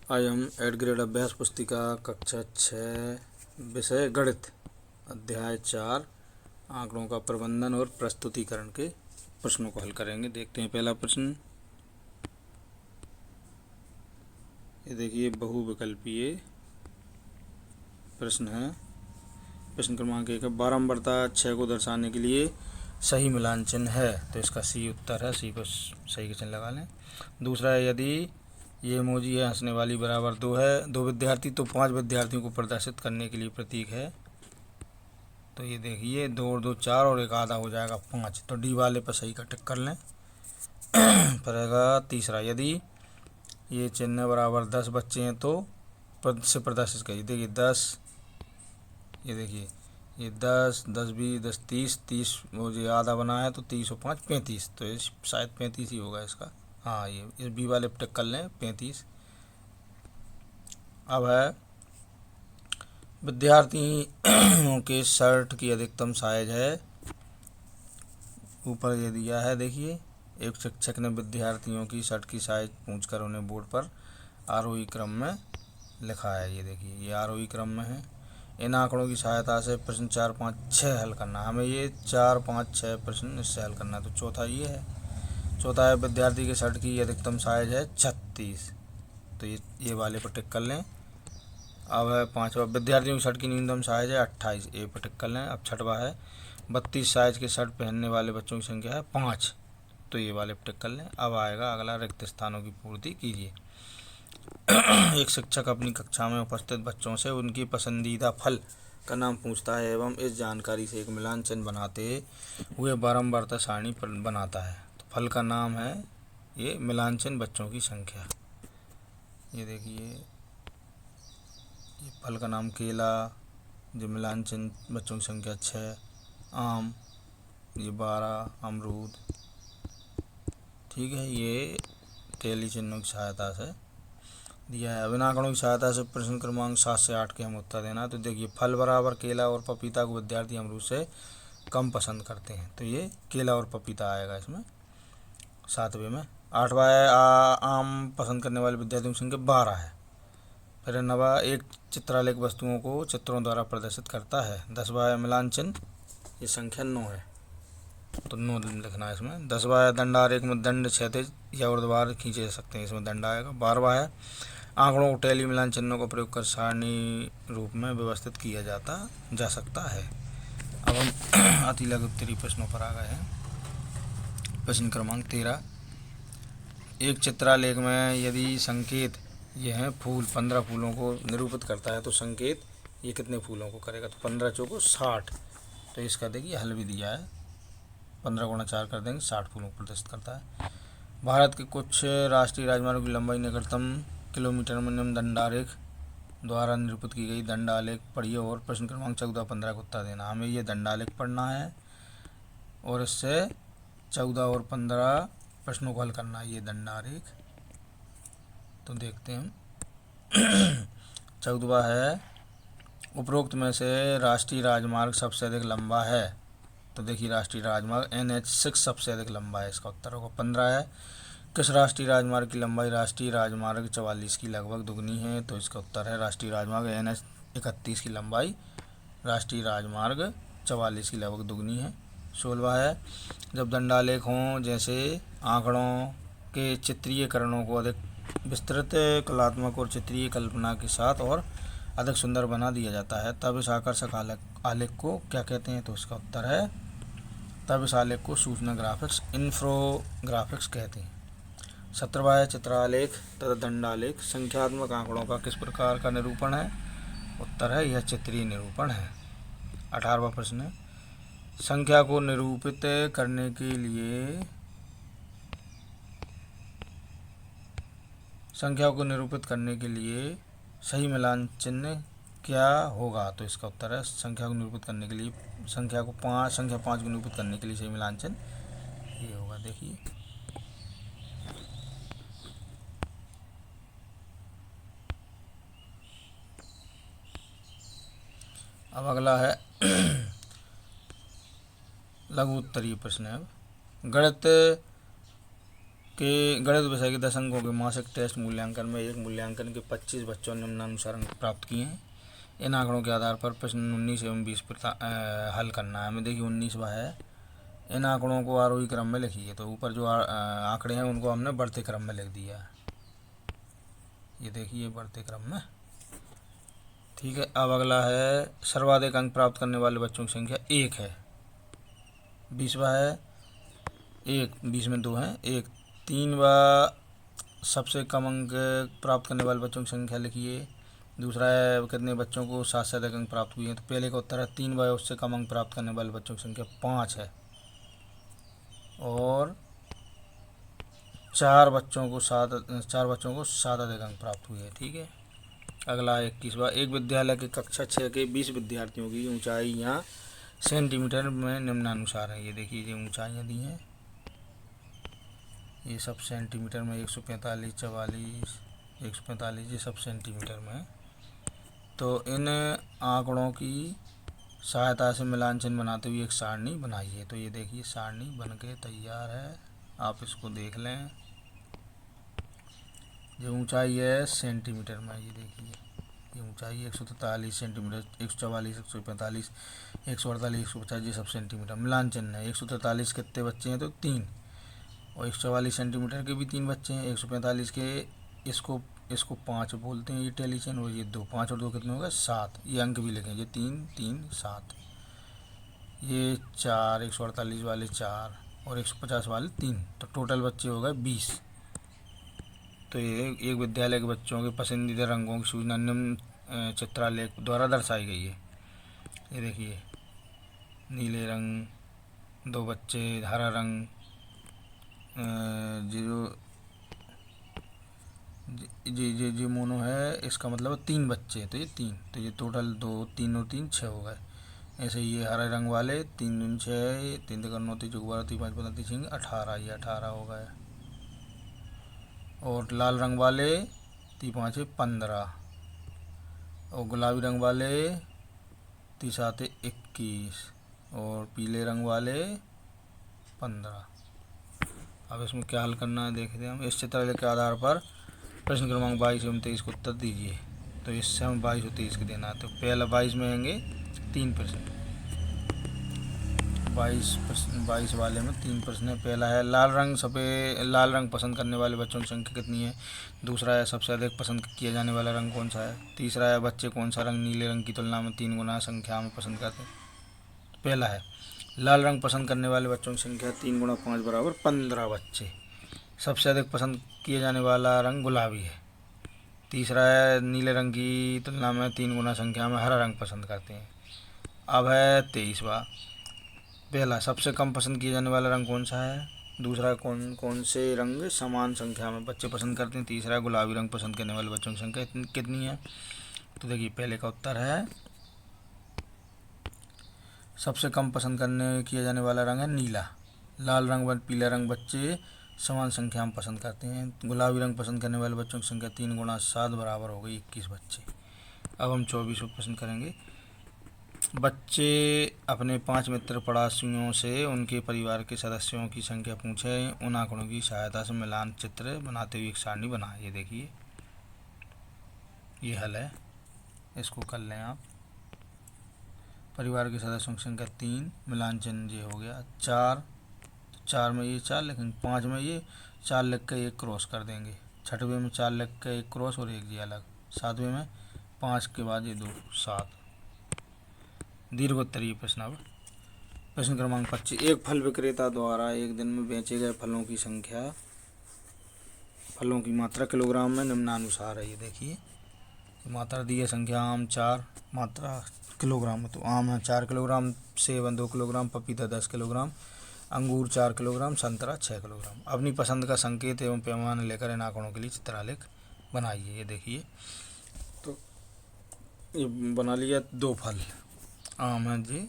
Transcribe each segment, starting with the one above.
आज हम 8th grade अभ्यास पुस्तिका कक्षा 6 विषय गणित अध्याय 4 आंकड़ों का प्रबंधन और प्रस्तुतिकरण के प्रश्नों को हल करेंगे। देखते हैं पहला प्रश्न। ये देखिए बहुविकल्पीय प्रश्न है। प्रश्न क्रमांक 1 है, बारंबारता 6 को दर्शाने के लिए सही मिलान चिन्ह है, तो इसका सी उत्तर है। सी को सही का चिन्ह लगा लें। दूसरा है, यदि ये इमोजी है हंसने वाली बराबर 2 है, 2 विद्यार्थी तो 5 विद्यार्थियों को प्रदर्शित करने के लिए प्रतीक है। तो ये देखिए 2 और 2 4 और एक आधा हो जाएगा 5, तो डी वाले पर सही का टिक कर लें। पड़ेगा तीसरा, यदि ये चिन्ह बराबर 10 बच्चे हैं तो पद से प्रदर्शित करिए। देखिए 10, ये देखिए ये 10 10 20 10 30 30 मुझे आधा बना है, तो 30 और 5 35, तो ये शायद 35 ही होगा इसका। हाँ, ये इस बी वाले पे टिक कर लें 35। अब है, विद्यार्थियों के शर्ट की अधिकतम साइज है, ऊपर ये दिया है। देखिए एक शिक्षक ने विद्यार्थियों की शर्ट की साइज पूछकर उन्हें बोर्ड पर आरोही क्रम में लिखा है। ये देखिए ये आरोही क्रम में है। इन आंकड़ों की सहायता से प्रश्न 4 5 6 हल करना। हमें ये 4 5 6 प्रश्न इससे हल करना है। तो चौथा ये है। चौथा है, विद्यार्थी के शर्ट की अधिकतम साइज है 36, तो ये वाले पर टिक कर लें। अब है पाँचवा, विद्यार्थियों की शर्ट की न्यूनतम साइज है 28, ए पर टिक कर लें। अब छठवा है, 32 साइज के शर्ट पहनने वाले बच्चों की संख्या है 5, तो ये वाले पर टिक कर लें। अब आएगा अगला, रिक्त स्थानों की पूर्ति कीजिए। एक शिक्षक अपनी कक्षा में उपस्थित बच्चों से उनकी पसंदीदा फल का नाम पूछता है एवं इस जानकारी से एक मिलान चिन्ह बनाते हुए बारंबारता सारणी बनाता है। तो फल का नाम है ये मिलान चिन्ह बच्चों की संख्या। ये देखिए ये फल का नाम केला, जो मिलान चिन्ह बच्चों की संख्या 6, आम ये 12, अमरूद, ठीक है, ये टेली चिन्हों की सहायता से दिया है। अब आंकड़ों की सहायता से प्रश्न क्रमांक 7 से 8 के हम उत्तर देना। तो देखिए फल बराबर केला और पपीता को विद्यार्थी अमरूद से कम पसंद करते हैं, तो ये केला और पपीता आएगा इसमें 7वें में। 8वां है, आम पसंद करने वाले विद्यार्थियों की संख्या 12 है। फिर 9वां, एक चित्रालेख वस्तुओं को चित्रों द्वारा प्रदर्शित करता है। 10वां है मिलान चिन्ह, ये संख्या 9 है, तो 9 लिखना है इसमें। 10वां है, दंडारेख में दंड क्षैतिज या ऊर्ध्वाधर खींचे जा सकते हैं, इसमें दंड आएगा। 12वां है, आंकड़ों को टेली मिलान चिन्हों का प्रयोग कर सारणी रूप में व्यवस्थित किया जा सकता है। अब हम अति लघु उत्तरीय प्रश्नों पर आ गए हैं। प्रश्न क्रमांक 13, एक चित्रालेख में यदि संकेत ये है फूल 15 फूलों को निरूपित करता है, तो संकेत ये कितने फूलों को करेगा? तो 15 चौको 60, तो इसका देखिए हल भी दिया है। 15 गुणा 4 कर देंगे, 60 फूलों को प्रदर्शित करता है। भारत के कुछ राष्ट्रीय राजमार्गों की लंबाई निकटतम किलोमीटर में निम्न दंडारेख द्वारा निरूपित की गई दंडालेख पढ़िए और प्रश्न क्रमांक 14 15 को उत्तर देना। हमें ये दंडालेख पढ़ना है और इससे 14 और 15 प्रश्नों को हल करना है। ये दंडारेख, तो देखते हैं। 14वां है, उपरोक्त में से राष्ट्रीय राजमार्ग सबसे अधिक लंबा है, तो देखिए राष्ट्रीय राजमार्ग NH6 सबसे अधिक लंबा है, इसका उत्तर होगा। 15 है, किस राष्ट्रीय राजमार्ग की लंबाई राष्ट्रीय राजमार्ग 44 की लगभग दुगनी है, तो इसका उत्तर है राष्ट्रीय राजमार्ग NH31 की लंबाई राष्ट्रीय राजमार्ग 44 की लगभग दुगनी है। 16वां है, जब दंडालेख हों जैसे आंकड़ों के चित्रीयकरणों को अधिक विस्तृत कलात्मक और चित्रीय कल्पना के साथ और अधिक सुंदर बना दिया जाता है, तब इस आकर्षक आलेख को क्या कहते हैं? तो इसका उत्तर है, तब इस आलेख को सूचना ग्राफिक्स इन्फोग्राफिक्स कहते हैं। 17वां है, चित्रालेख तथा दंडालेख संख्यात्मक आंकड़ों का किस प्रकार का निरूपण है? उत्तर है यह चित्रीय निरूपण है। 18वां प्रश्न है, संख्या को निरूपित करने के लिए सही मिलान चिन्ह क्या होगा? तो इसका उत्तर है, संख्या को निरूपित करने के लिए संख्या 5 को निरूपित करने के लिए सही मिलान चिन्ह ये होगा। देखिए अब अगला है लघु उत्तरीय प्रश्न है। गणित कि गणित विषय के 10 अंकों के मासिक टेस्ट मूल्यांकन में एक मूल्यांकन के 25 बच्चों ने निम्नानुसार अंक प्राप्त किए हैं। इन आंकड़ों के आधार पर प्रश्न 19 एवं 20 हल करना है हमें। देखिए 19वां है, इन आंकड़ों को आरोही क्रम में लिखिए। तो ऊपर जो आंकड़े हैं उनको हमने बढ़ते क्रम में लिख दिया है, ये देखिए बढ़ते क्रम में। ठीक है, अब अगला है सर्वाधिक अंक प्राप्त करने वाले बच्चों की संख्या 1 है। 20वां है 1, 20 में 2 हैं 1। 3वां सबसे कम अंक प्राप्त करने वाले बच्चों की संख्या लिखिए। दूसरा है कितने बच्चों को 7 से अधिक अंक प्राप्त हुए हैं। तो पहले का उत्तर है 3वां, उससे कम अंक प्राप्त करने वाले बच्चों की संख्या 5 है। और 4 बच्चों को 7 अधिक अंक प्राप्त हुए हैं। ठीक है, अगला है 21वां, एक विद्यालय के कक्षा 6 के 20 विद्यार्थियों की ऊंचाइयाँ सेंटीमीटर में निम्नानुसार है। ये देखिए ये ऊंचाइयाँ दी हैं, ये सब सेंटीमीटर में 145, 44, 145 ये सब सेंटीमीटर में है। तो इन आंकड़ों की सहायता से मिलान चिन्ह बनाते हुए एक सारणी बनाइए। तो ये देखिए सारणी बन के तैयार है, आप इसको देख लें। जो ऊंचाई है सेंटीमीटर में, ये देखिए ये ऊंचाई 143 सेंटीमीटर, 144, 145, 148, 150 ये सब सेंटीमीटर। मिलान चिन्ह है 143 कितने बच्चे हैं तो 3, और 144 सेंटीमीटर के भी 3 बच्चे हैं। 145 के इसको 5 बोलते हैं, ये टेलीचेन, और ये 2, 5 और 2 कितने हो गए 7। ये अंक भी लिखें, ये 3, 3, 7, ये 4, 148 वाले 4 और 150 वाले 3, तो टोटल बच्चे हो गए 20। तो ये एक विद्यालय के बच्चों के पसंदीदा रंगों की सूचना निम्न चित्रालेख द्वारा दर्शाई गई है। ये देखिए नीले रंग 2 बच्चे, हरा रंग जी मोनो है, इसका मतलब 3 बच्चे, तो ये 3, तो ये टोटल 2, 3 और 3 6 हो गए। ऐसे ये हरे रंग वाले 3 दूनी 6, 3 3 9 3 12 3 5 15 3 18, ये 18 हो गए। और लाल रंग वाले 3 5 15, और गुलाबी रंग वाले 3 7 21, और पीले रंग वाले 15। अब इसमें क्या हल करना है देखते हैं हम। इस चित्रालेख के आधार पर प्रश्न क्रमांक 22 एवं 23 को उत्तर दीजिए। तो इससे हम 22 और 23 के देना है। तो पहला 22 में होंगे 3 प्रश्न, 22 वाले में 3 प्रश्न है। पहला है लाल रंग पसंद करने वाले बच्चों की संख्या कितनी है। दूसरा है सबसे अधिक पसंद किया जाने वाला रंग कौन सा है। तीसरा है बच्चे कौन सा रंग नीले रंग की तुलना में 3 गुना संख्या में पसंद करते हैं। पहला है लाल रंग पसंद करने वाले बच्चों की संख्या 3 गुणा 5 बराबर 15 बच्चे। सबसे अधिक पसंद किए जाने वाला रंग गुलाबी है। तीसरा है नीले रंग की तुलना में 3 गुना संख्या में हरा रंग पसंद करते हैं। अब है 23वां, पहला सबसे कम पसंद किए जाने वाला रंग कौन सा है। दूसरा कौन से रंग समान संख्या में बच्चे पसंद करते हैं। तीसरा गुलाबी रंग पसंद करने वाले बच्चों की संख्या कितनी है। तो देखिए पहले का उत्तर है सबसे कम पसंद किया जाने वाला रंग है नीला। लाल रंग व पीला रंग बच्चे समान संख्या में पसंद करते हैं। गुलाबी रंग पसंद करने वाले बच्चों की संख्या 3 गुणा 7 बराबर हो गई 21 बच्चे। अब हम 24वां प्रश्न करेंगे। बच्चे अपने 5 मित्र पड़ोसियों से उनके परिवार के सदस्यों की संख्या पूछें। उन आंकड़ों की सहायता से मिलान चित्र बनाते हुए एक सारणी बनाएं। ये देखिए ये हल है, इसको कर लें आप। परिवार के सदस्यों की संख्या 3, मिलान चिन्ह ये हो गया 4, 4 में ये 4 लिखेंगे, 5 में ये 4 लिख के 1 क्रॉस कर देंगे, 6वें में 4 लिख के 1 क्रॉस और 1 ये अलग, 7वें में 5 के बाद ये 2 7। दीर्घोत्तरीय प्रश्न। अब प्रश्न क्रमांक 25, एक फल विक्रेता द्वारा एक दिन में बेचे गए फलों की मात्रा किलोग्राम में निम्नानुसार है। ये देखिए मात्रा दी है, संख्या आम 4, मात्रा किलोग्राम में। तो आम है 4 किलोग्राम, सेब 2 किलोग्राम, पपीता 10 किलोग्राम, अंगूर 4 किलोग्राम, संतरा 6 किलोग्राम। अपनी पसंद का संकेत एवं पैमाना लेकर इन आंकड़ों के लिए चित्रालेख बनाइए। ये देखिए तो ये बना लिया 2 फल, आम है जी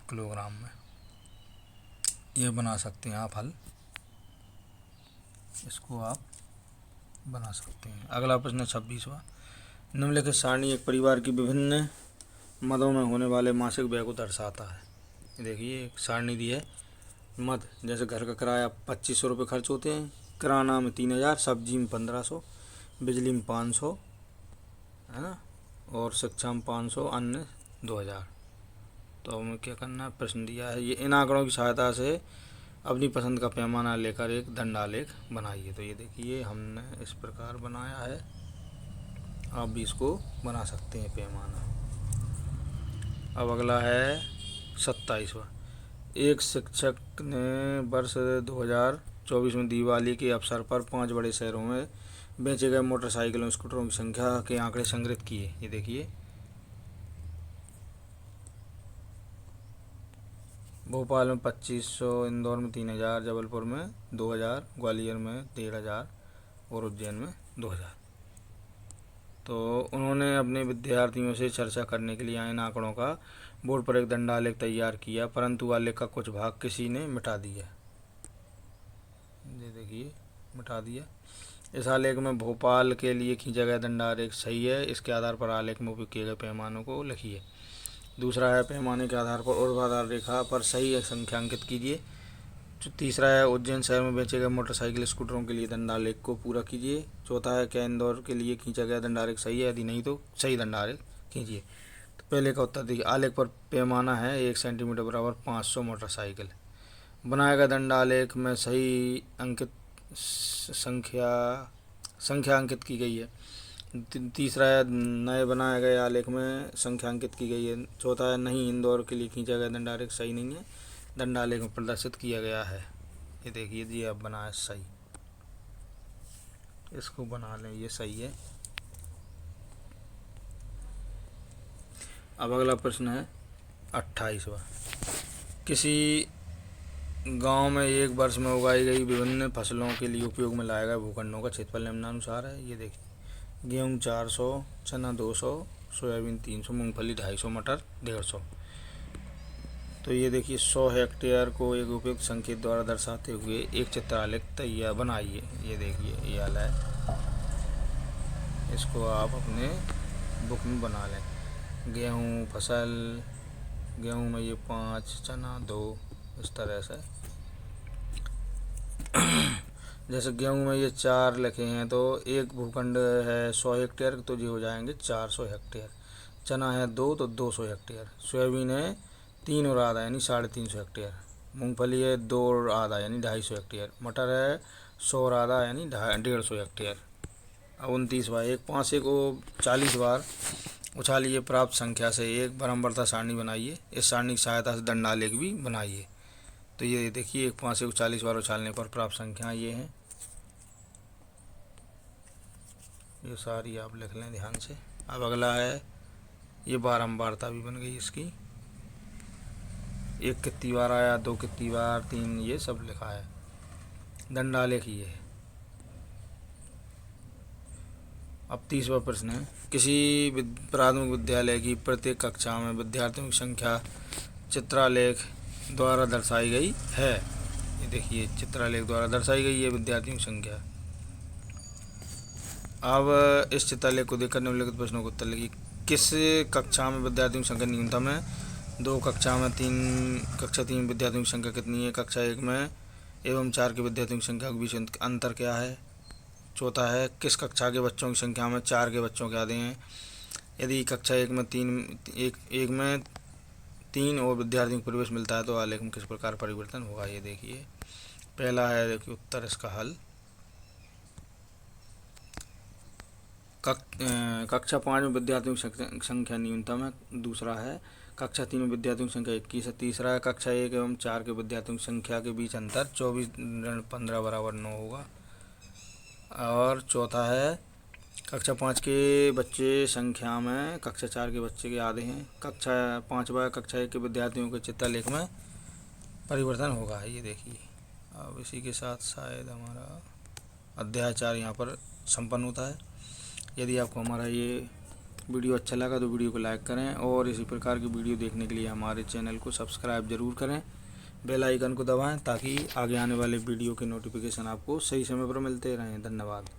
किलोग्राम में, ये बना सकते हैं आप हल, इसको आप बना सकते हैं। अगला प्रश्न 26वां, निम्नलिखित सारणी एक परिवार की विभिन्न मदों में होने वाले मासिक व्यय को दर्शाता है। देखिए एक सारणी दी है, मद जैसे घर का किराया 2500 रुपये खर्च होते हैं, किराना में 3000, सब्जी में 1500, बिजली में 500, है ना, और शिक्षा में 500, अन्य 2000। तो हमें क्या करना है, प्रश्न दिया है ये इन आंकड़ों की सहायता से अपनी पसंद का पैमाना लेकर एक दंडालेख बनाइए। तो ये देखिए हमने इस प्रकार बनाया है, आप भी इसको बना सकते हैं पैमाना। अब अगला है 27वां। एक शिक्षक ने वर्ष 2024 में दिवाली के अवसर पर 5 बड़े शहरों में बेचे गए मोटरसाइकिलों स्कूटरों की संख्या के आंकड़े संग्रहित किए। ये देखिए भोपाल में 2500, इंदौर में 3000, जबलपुर में 2000, ग्वालियर में 1500 और उज्जैन में 2000। तो उन्होंने अपने विद्यार्थियों से चर्चा करने के लिए इन आंकड़ों का बोर्ड पर एक दंडालेख तैयार किया, परंतु आलेख का कुछ भाग किसी ने मिटा दिया। ये देखिए मिटा दिया। इस आलेख में भोपाल के लिए खींचा गया दंडालेख सही है, इसके आधार पर आलेख में उपयोग किए गए पैमानों को लिखिए। दूसरा है पैमाने के आधार पर ऊर्ध्वाधर रेखा पर सही संख्या अंकित कीजिए। तीसरा है उज्जैन शहर में बेचे गए मोटरसाइकिल स्कूटरों के लिए दंडालेख को पूरा कीजिए। चौथा है क्या इंदौर के लिए खींचा गया दंडालेख सही है, यदि नहीं तो सही दंडालेख खींचिए। तो पहले का उत्तर देखिए, आलेख पर पैमाना है 1 सेंटीमीटर बराबर 500 मोटरसाइकिल। बनाए गए दंडालेख में सही अंकित संख्या अंकित की गई है। तीसरा है नए बनाए गए आलेख में संख्या अंकित की गई है। चौथा है नहीं, इंदौर के लिए खींचा गया दंडालेख सही नहीं है, दंडालेख में प्रदर्शित किया गया है। ये देखिए जी अब बना है सही, इसको बना लें, ये सही है। अब अगला प्रश्न है 28वां। किसी गांव में एक वर्ष में उगाई गई विभिन्न फसलों के लिए उपयोग में लाया गया भूखंडों का क्षेत्रफल निम्नानुसार है। ये देखिए गेहूँ 400, चना 200, सोयाबीन 300, मूंगफली 250, मटर 150। तो ये देखिए 100 हेक्टेयर को एक उपयुक्त संकेत द्वारा दर्शाते हुए एक चित्रालेख तैयार बनाइए। ये देखिए ये वाला है, इसको आप अपने बुक में बना लें। गेहूँ फसल, गेहूँ में ये 5, चना 2, इस तरह से। जैसे गेहूँ में ये 4 लिखे हैं तो एक भूखंड है 100 हेक्टेयर, तो ये हो जाएंगे 400 हेक्टेयर। चना है 2 तो 200 हेक्टेयर। सोयाबीन है 3 और आधा यानी 350 हेक्टेयर। मूंगफली है 2 और आधा यानी 250 हेक्टेयर। मटर है 100 और आधा यानी 150 हेक्टेयर। अब 29वां, एक 5 को 40 बार उछालिए, प्राप्त संख्या से एक बराबरता सारणी बनाइए। इस सारणी की सहायता से दंडालेख भी बनाइए। तो ये देखिए एक 5 को 40 बार उछालने पर प्राप्त संख्या ये है, ये सारी आप लिख लें ध्यान से। अब अगला है ये बारंबारता भी बन गई इसकी, 1 कितनी बार आया, 2 कितनी बार, 3, ये सब लिखा है। दंडालेख ये है। अब 30वां प्रश्न है, किसी प्राथमिक विद्यालय की प्रत्येक कक्षा में विद्यार्थियों की संख्या चित्रालेख द्वारा दर्शाई गई है। ये देखिए चित्रालेख द्वारा दर्शाई गई है विद्यार्थियों की संख्या। अब इस चित्रालेख को देखकर निम्नलिखित प्रश्नों को उत्तर लिखिए। किस कक्षा में विद्यार्थियों की संख्या न्यूनतम है? 2 कक्षा में 3 विद्यार्थियों की संख्या कितनी है? कक्षा 1 में एवं 4 के विद्यार्थियों की संख्या के बीच अंतर क्या है? चौथा है किस कक्षा के बच्चों की संख्या में 4 के बच्चों के आधे हैं? यदि कक्षा 1 में 3 और विद्यार्थियों को प्रवेश मिलता है तो आलेख में किस प्रकार परिवर्तन होगा? ये देखिए पहला है, देखिए उत्तर इसका हल। कक्षा 5 में विद्यार्थियों की संख्या न्यूनतम है। दूसरा है कक्षा 3 में विद्यार्थियों की संख्या 21 है। तीसरा है कक्षा 1 एवं 4 के विद्यार्थियों की संख्या के बीच अंतर 24 × 15 बराबर 9 होगा। और चौथा है कक्षा 5 के बच्चे संख्या में कक्षा 4 के बच्चे के आधे हैं। कक्षा 5वां कक्षा 1 के विद्यार्थियों के चित्रालेख में परिवर्तन होगा। ये देखिए अब इसी के साथ शायद हमारा अध्याय 4 यहाँ पर संपन्न होता है। यदि आपको हमारा ये वीडियो अच्छा लगा तो वीडियो को लाइक करें और इसी प्रकार की वीडियो देखने के लिए हमारे चैनल को सब्सक्राइब ज़रूर करें। बेल आइकन को दबाएं ताकि आगे आने वाले वीडियो के नोटिफिकेशन आपको सही समय पर मिलते रहें। धन्यवाद।